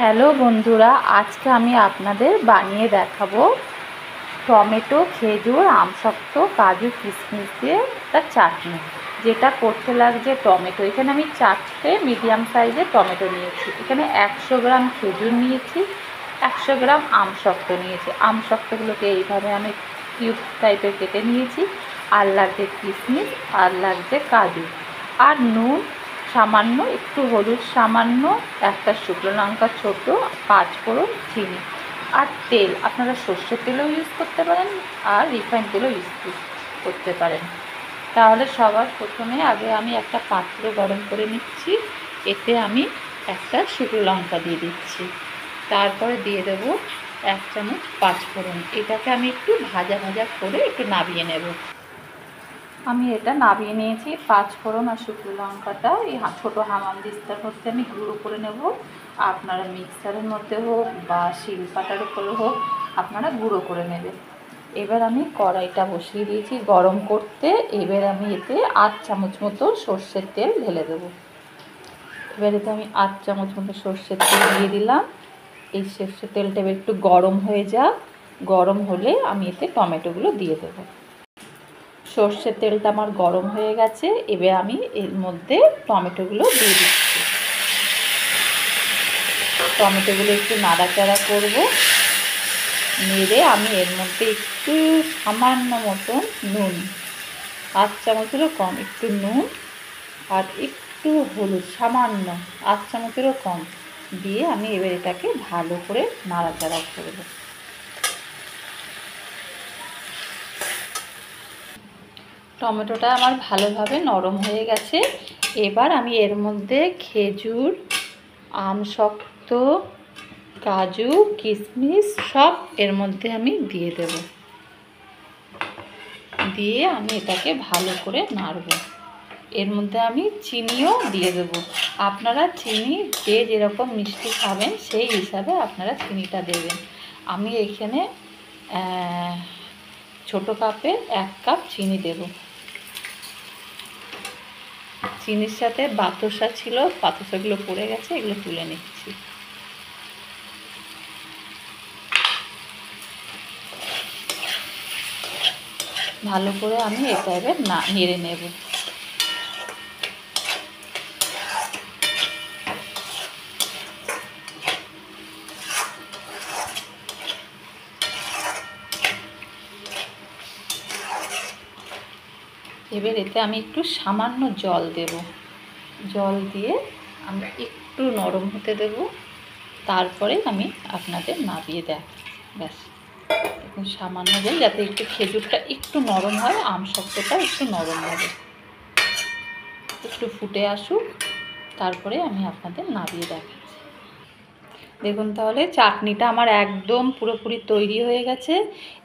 Hello বন্ধুরা, আজকে আমি আপনাদের বানিয়ে দেখাবো টমেটো, খেজুর, আমসত্ত্ব, কাজু, কিশমিশ দিয়ে একটা চাটনি। যেটা করতে লাগছে টমেটো। এখানে আমি 4টে মিডিয়াম সাইজের টমেটো নিয়েছি। এখানে 100 গ্রাম খেজুর নিয়েছি, 100 গ্রাম আমসত্ত্ব নিয়েছি। আমসত্ত্বগুলোকে এইভাবে আমি কিউব টাইপের কেটে নিয়েছি। আর লাগছে কিশমিশ, আর লাগছে কাজু, আর নুন সামান্য, একটু হলুদ সামান্য, একটা শুকনো লঙ্কা ছোটো, 5 ফোড়ন, চিনি আর তেল। আপনারা সর্ষের তেলও ইউজ করতে পারেন আর রিফাইন তেলও ইউজ করতে পারেন। তাহলে সবার প্রথমে আগে আমি একটা পাত্র গরম করে নিচ্ছি। এতে আমি একটা শুকনো লঙ্কা দিয়ে দিচ্ছি। তারপরে দিয়ে দেব 1 চামচ 5 ফোড়ন। এটাকে আমি একটু ভাজা ভাজা করে একটু নামিয়ে নেব। আমি এটা নামিয়ে নিয়েছি। 5 ফোড়ন আর শুকনো লঙ্কাটা এই ছোটো হামানদিস্তার মধ্যে আমি গুঁড়ো করে নেব। আপনারা মিক্সারের মধ্যে হোক বা শিলপাটার উপরে হোক আপনারা গুঁড়ো করে নেবেন। এবার আমি কড়াইটা বসিয়ে দিয়েছি গরম করতে। এবার আমি এতে 8 চামচ মতো সর্ষের তেল ঢেলে দেবো। এবার এতে আমি 8 চামচ মতো সর্ষের তেল দিয়ে দিলাম। এই সর্ষের তেলটা এবার একটু গরম হয়ে যাক। গরম হলে আমি এতে টমেটোগুলো দিয়ে দেবো। সর্ষের তেলটা আমার গরম হয়ে গেছে। এবার আমি এর মধ্যে টমেটোগুলো দিয়ে দিচ্ছি। টমেটোগুলো একটু নাড়াচাড়া করব। নেড়ে আমি এর মধ্যে একটু সামান্য মতন নুন, 8 চামচেরও কম, একটু নুন আর একটু হলুদ সামান্য, 8 চামচেরও কম দিয়ে আমি এবার এটাকে ভালো করে নাড়াচাড়া করব। টমেটোটা আমার ভালোভাবে নরম হয়ে গেছে। এবার আমি এর মধ্যে খেজুর, আমসত্ত্ব, কাজু, কিশমিশ সব এর মধ্যে আমি দিয়ে দেব। দিয়ে আমি এটাকে ভালো করে নাড়ব। এর মধ্যে আমি চিনিও দিয়ে দেব। আপনারা চিনি যে যেরকম মিষ্টি খাবেন সেই হিসাবে আপনারা চিনিটা দেবেন। আমি এখানে ছোটো কাপে 1 কাপ চিনি দেব। চিনির সাথে বাতাসা ছিল, বাতাসাগুলো পড়ে গেছে, এগুলো তুলে নিচ্ছি। ভালো করে আমি এটা এবার নেড়ে নেব। এবার এতে আমি একটু সামান্য জল দেব। জল দিয়ে আমি একটু নরম হতে দেব। তারপরে আমি আপনাদের নামিয়ে দেব। ব্যাস, এখন সামান্য জল, যাতে একটু খেজুরটা একটু নরম হয়, আমসত্ত্বটা একটু নরম হবে। একটু ফুটে আসুক, তারপরে আমি আপনাদের নামিয়ে দেখাচ্ছি। দেখুন তাহলে চাটনিটা আমার একদম পুরোপুরি তৈরি হয়ে গেছে।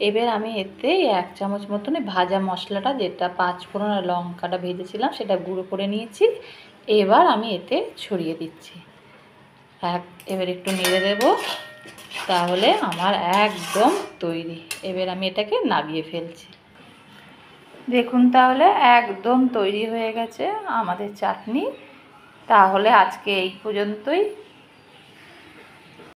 এবার আমি এতে 1 চামচ মতন ভাজা মশলাটা, যেটা 5 ফোড়ন আর লঙ্কাটা ভেজেছিলাম, সেটা গুঁড়ো করে নিয়েছি। এবার আমি এতে ছড়িয়ে দিচ্ছি। এবার একটু নেড়ে দেব। তাহলে আমার একদম তৈরি। এবার আমি এটাকে নামিয়ে ফেলছি। দেখুন তাহলে একদম তৈরি হয়ে গেছে আমাদের চাটনি। তাহলে আজকে এই পর্যন্তই।